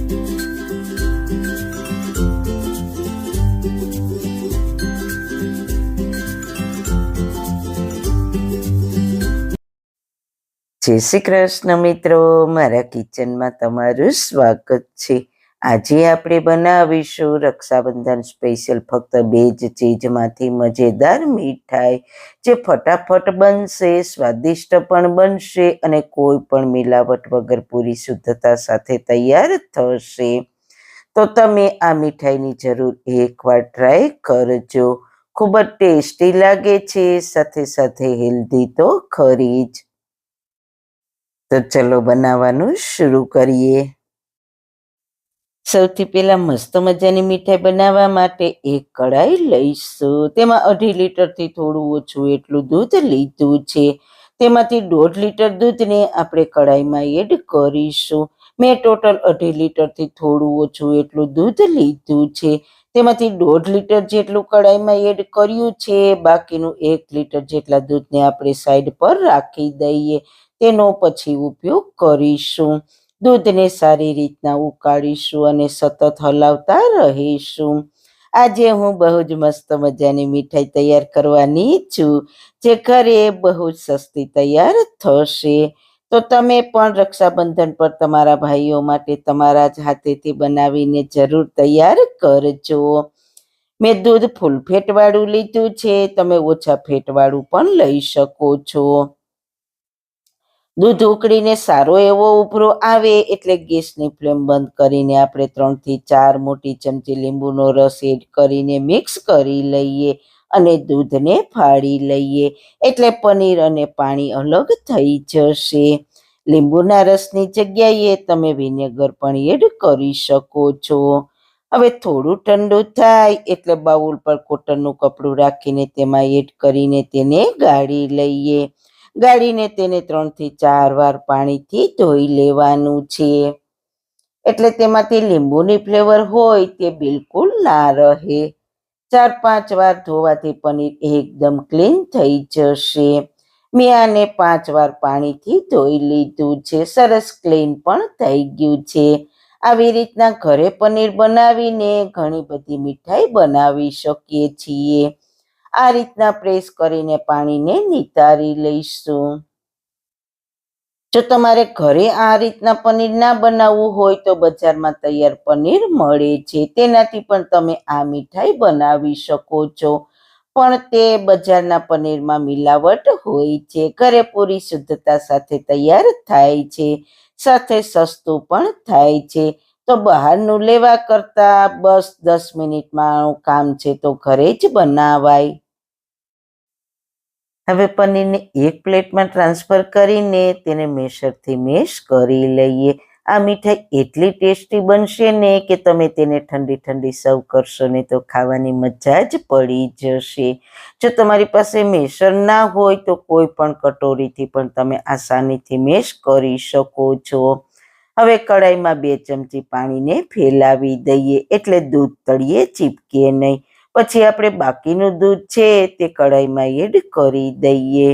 જય શ્રી કૃષ્ણ મિત્રો, મારા કિચનમાં તમારું સ્વાગત છે. આજે આપણે બનાવીશું રક્ષાબંધન સ્પેશિયલ ફક્ત 2 જ ચીજમાંથી મજેદાર મીઠાઈ, જે ફટાફટ બનશે, સ્વાદિષ્ટ પણ બનશે અને કોઈ પણ મિલાવટ વગર પૂરી શુદ્ધતા સાથે તૈયાર થશે. તો તમે આ મીઠાઈની જરૂર એકવાર ટ્રાય કરજો. ખૂબ જ ટેસ્ટી લાગે છે, સાથે સાથે હેલ્ધી તો ખરી જ. તો ચલો બનાવવાનું શરૂ કરીએ. સૌથી પહેલા મસ્ત મજાની મીઠાઈ બનાવવા માટે એક કઢાઈ લઈશું. તેમાં 2.5 લીટરથી થોડું ઓછું એટલું દૂધ લીધું છે. તેમાંથી 1.5 લીટર દૂધને આપણે કઢાઈમાં એડ કરીશું. મેં ટોટલ 2.5 લીટરથી થોડું ઓછું એટલું દૂધ લીધું છે. તેમાંથી 1.5 લીટર જેટલું કઢાઈમાં એડ કર્યું છે. બાકીનું 1 લીટર જેટલા દૂધને આપણે સાઈડ પર રાખી દઈએ. તેનો પછી ઉપયોગ કરીશું. દૂધને સારી રીતના ઉકાળીશું અને સતત હલાવતા રહીશું. આજે હું બહુ જ મસ્ત મજાની મીઠાઈ તૈયાર કરવાની છું, જે ઘરે બહુ જ સસ્તી તૈયાર થશે. તો તમે પણ રક્ષાબંધન પર તમારા ભાઈઓ માટે તમારા જ હાથેથી બનાવીને જરૂર તૈયાર કરજો. મેં દૂધ ફૂલ ફેટવાળું લીધું છે, તમે ઓછા ફેટવાળું પણ લઈ શકો છો. દૂધ ઉકળીને સારો એવો ઉભરો આવે એટલે ગેસની ફ્લેમ બંધ કરીને આપણે 3 થી 4 મોટી ચમચી લીંબુનો રસ એડ કરીને મિક્સ કરી લઈએ અને દૂધને ફાડી લઈએ, એટલે પનીર અને પાણી અલગ થઈ જશે. લીંબુના રસની જગ્યાએ તમે વિનેગર પણ એડ કરી શકો છો. હવે થોડું ઠંડુ થાય એટલે બાઉલ પર કોટનનું કપડું રાખીને તેમાં એડ કરીને તેને ગાળી લઈએ. ગાળીને તેને 3 થી 4 વાર પાણીથી ધોઈ લેવાનું છે, એટલે તેમાંથી લીંબુની ફ્લેવર હોય તે બિલકુલ ના રહે. 4-5 વાર ધોવાથી પનીર એકદમ ક્લીન થઈ જશે. મેં આને 5 વાર પાણીથી ધોઈ લીધું છે. સરસ ક્લીન પણ થઈ ગયું છે. આવી રીતના ઘરે પનીર બનાવીને ઘણી બધી મીઠાઈ બનાવી શકીએ છીએ. આ રીતના પ્રેસ કરીને પાણીને નિતારી લઈશું. જો તમારે ઘરે આ રીતના પનીર ના બનાવવું હોય તો બજારમાં તૈયાર પનીર મળે છે, તેનાથી પણ તમે આ મીઠાઈ બનાવી શકો છો. પણ તે બજારના પનીરમાં મિલાવટ હોય છે. ઘરે પૂરી શુદ્ધતા સાથે તૈયાર થાય છે, સાથે સસ્તું પણ થાય છે. તો બહારનું લેવા કરતા બસ 10 મિનિટમાં કામ છે, તો ઘરે જ બનાવાય. હવે પનીરને એક પ્લેટમાં ટ્રાન્સફર કરીને તેને મેશરથી મેશ કરી લઈએ. આ મીઠાઈ એટલી ટેસ્ટી બનશે ને કે તમે તેને ઠંડી ઠંડી સર્વ કરશો ને તો ખાવાની મજા જ પડી જશે. જો તમારી પાસે મેશર ના હોય તો કોઈ પણ કટોરીથી પણ તમે આસાનીથી મેશ કરી શકો છો. હવે કઢાઈમાં 2 ચમચી પાણીને ફેલાવી દઈએ, એટલે દૂધ તળિયે ચીપકે નહીં. પછી આપણે બાકીનું દૂધ છે તે કઢાઈમાં એડ કરી દઈએ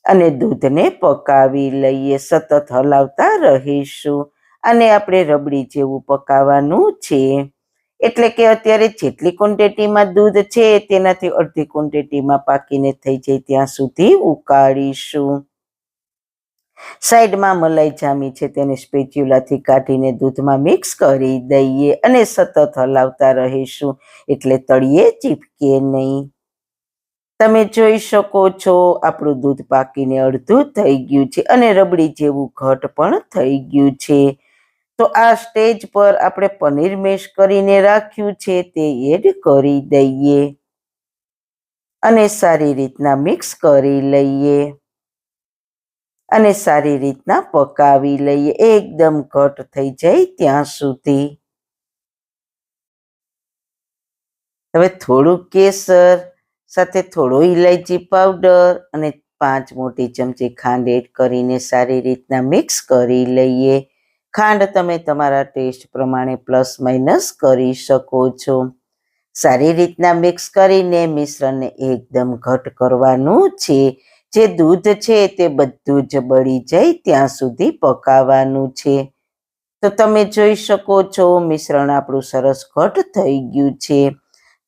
અને દૂધને પકાવી લઈએ. સતત હલાવતા રહીશું. આને આપણે રબડી જેવું પકાવવાનું છે, એટલે કે અત્યારે જેટલી ક્વોન્ટિટીમાં દૂધ છે તેનાથી અડધી ક્વોન્ટિટીમાં પાકીને થઈ જાય ત્યાં સુધી ઉકાળીશું. સાઈડમાં મલાઈ જામી છે તેને સ્પેચ્યુલાથી કાઢીને દૂધમાં મિક્સ કરી દઈએ અને સતત હલાવતા રહીશું, એટલે તળિયે ચીપકે નહીં. તમે જોઈ શકો છો આપણું દૂધ પાકીને અડધું થઈ ગયું છે અને રબડી જેવું ઘટ પણ થઈ ગયું છે. તો આ સ્ટેજ પર આપણે પનીર મેશ કરીને રાખ્યું છે તે એડ કરી દઈએ અને સારી રીતના મિક્સ કરી લઈએ અને સારી રીતના પકાવી લઈએ, એકદમ ઘટ થઈ જાય ત્યાં સુધી. હવે થોડું કેસર સાથે થોડો ઇલાયચી પાવડર અને 5 મોટી ચમચી ખાંડ એડ કરીને સારી રીતના મિક્સ કરી લઈએ. ખાંડ તમે તમારા ટેસ્ટ પ્રમાણે પ્લસ માઇનસ કરી શકો છો. સારી રીતના મિક્સ કરીને મિશ્રણને એકદમ ઘટ કરવાનું છે. જે દૂધ છે તે બધું જ બળી જાય ત્યાં સુધી પકાવવાનું છે. તો તમે જોઈ શકો છો મિશ્રણ આપણું સરસ ઘટ થઈ ગયું છે.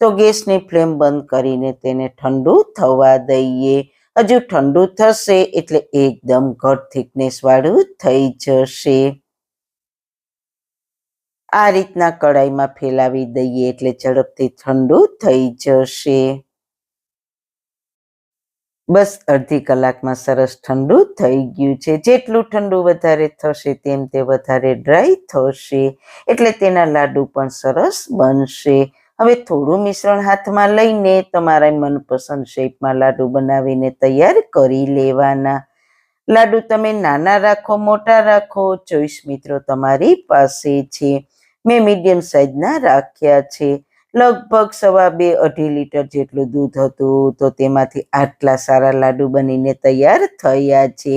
તો ગેસની ફ્લેમ બંધ કરીને તેને ઠંડુ થવા દઈએ. હજુ ઠંડુ થશે એટલે એકદમ ઘટ થિકનેસ વાળું થઈ જશે. આ રીતના કડાઈમાં ફેલાવી દઈએ એટલે ઝડપથી ઠંડુ થઈ જશે. બસ અડધી કલાકમાં સરસ ઠંડુ થઈ ગયું છે. જેટલું ઠંડુ વધારે થશે તેમ તે વધારે ડ્રાય થશે એટલે તેના લાડુ પણ સરસ બનશે. હવે થોડું મિશ્રણ હાથમાં લઈને તમારા મનપસંદ શેપમાં લાડુ બનાવીને તૈયાર કરી લેવાના. લાડુ તમે નાના રાખો મોટા રાખો, ચોઈસ મિત્રો તમારી પાસે છે. મેં મીડિયમ સાઈઝના રાખ્યા છે. લગભગ 2.5-2.5 લીટર જેટલું દૂધ હતું તો તેમાંથી આટલા સારા લાડુ બનીને તૈયાર થયા છે.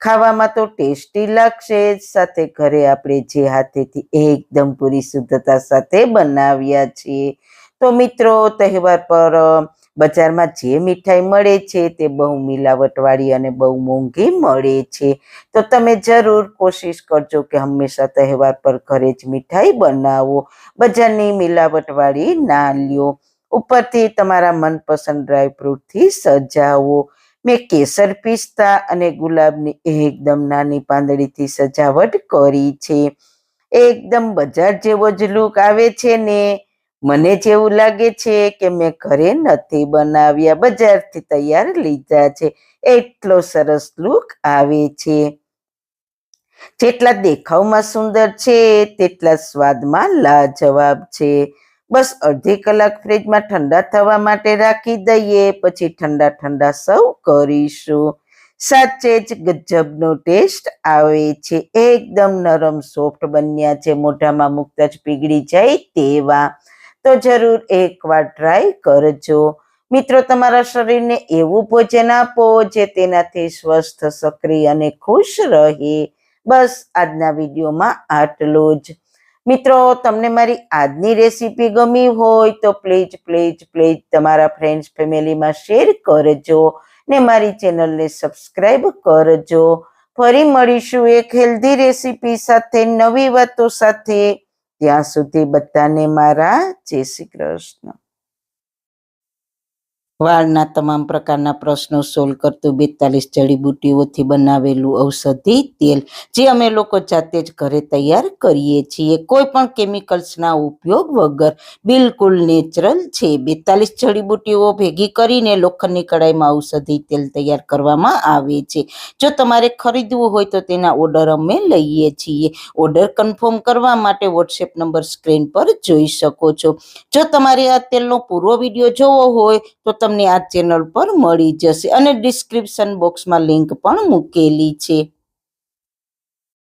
ખાવામાં તો ટેસ્ટી લાગશે, સાથે ઘરે આપણે જે હાથેથી એકદમ પૂરી શુદ્ધતા સાથે બનાવ્યા છીએ. તો મિત્રો, તહેવાર પર બજારમાં જે મીઠાઈ મળે છે તે બહુ મિલાવટવાળી અને બહુ મોંઘી મળે છે. તો તમે જરૂર કોશિશ કરજો કે હંમેશા તહેવાર પર ઘરે જ મીઠાઈ બનાવો, બજારની મિલાવટવાળી ના લ્યો. ઉપરથી તમારા મનપસંદ ડ્રાયફ્રૂટથી સજાવો. મેં કેસર પિસ્તા અને ગુલાબની એકદમ નાની પાંદડીથી સજાવટ કરી છે. એકદમ બજાર જેવો જ લુક આવે છે ને. મને જેવું લાગે છે કે મેં ઘરે નથી બનાવ્યા, બજારથી તૈયાર લીધા છે. એટલો સરસ લુક આવે છે. જેટલા દેખાવમાં સુંદર છે તેટલા સ્વાદમાં લાજવાબ છે. બસ અડધી કલાક ફ્રીજમાં ઠંડા થવા માટે રાખી દઈએ, પછી ઠંડા ઠંડા સર્વ કરીશું. સાચે જ ગજબનો ટેસ્ટ આવે છે. એકદમ નરમ સોફ્ટ બન્યા છે, મોઢામાં મૂકતા જ પીગળી જાય તેવા. તો જરૂર એકવાર ટ્રાય કરજો. મિત્રો, તમારા શરીરને એવું ભોજન આપો જે તેનાથી સ્વસ્થ, સક્રિય અને ખુશ રહે. બસ આજના વિડીયોમાં આટલું જ. મિત્રો, તમને મારી આજની રેસીપી ગમી હોય તો પ્લીઝ પ્લીઝ પ્લીઝ તમારા ફ્રેન્ડ્સ ફેમિલીમાં શેર કરજો ને મારી ચેનલને સબસ્ક્રાઈબ કરજો. ફરી મળીશું એક હેલ્ધી રેસીપી સાથે, નવી વાતો સાથે. ત્યાં સુધી બધાને મારા જય શ્રી કૃષ્ણ. વાળના તમામ પ્રકારના પ્રશ્નો સોલ્વ કરતું 42 જડીબુટ્ટીઓથી બનાવેલું ઔષધિ તેલ, જે અમે લોકો જાતે જ ઘરે તૈયાર કરીએ છીએ, કોઈ પણ કેમિકલ્સના ઉપયોગ વગર. બિલકુલ નેચરલ છે. 42 જડીબુટ્ટીઓ ભેગી કરીને લોખંડની કડાઈમાં ઔષધિ તેલ તૈયાર કરવામાં આવે છે. જો તમારે ખરીદવું હોય તો તેના ઓર્ડર અમે લઈએ છીએ. ઓર્ડર કન્ફર્મ કરવા માટે વોટ્સએપ નંબર સ્ક્રીન પર જોઈ શકો છો. જો તમારે આ તેલનો પૂરો વિડીયો જોવો હોય તો તમને આ ચેનલ પર મળી જશે અને ડિસ્ક્રિપ્શન બોક્સમાં લિંક પણ મૂકેલી છે.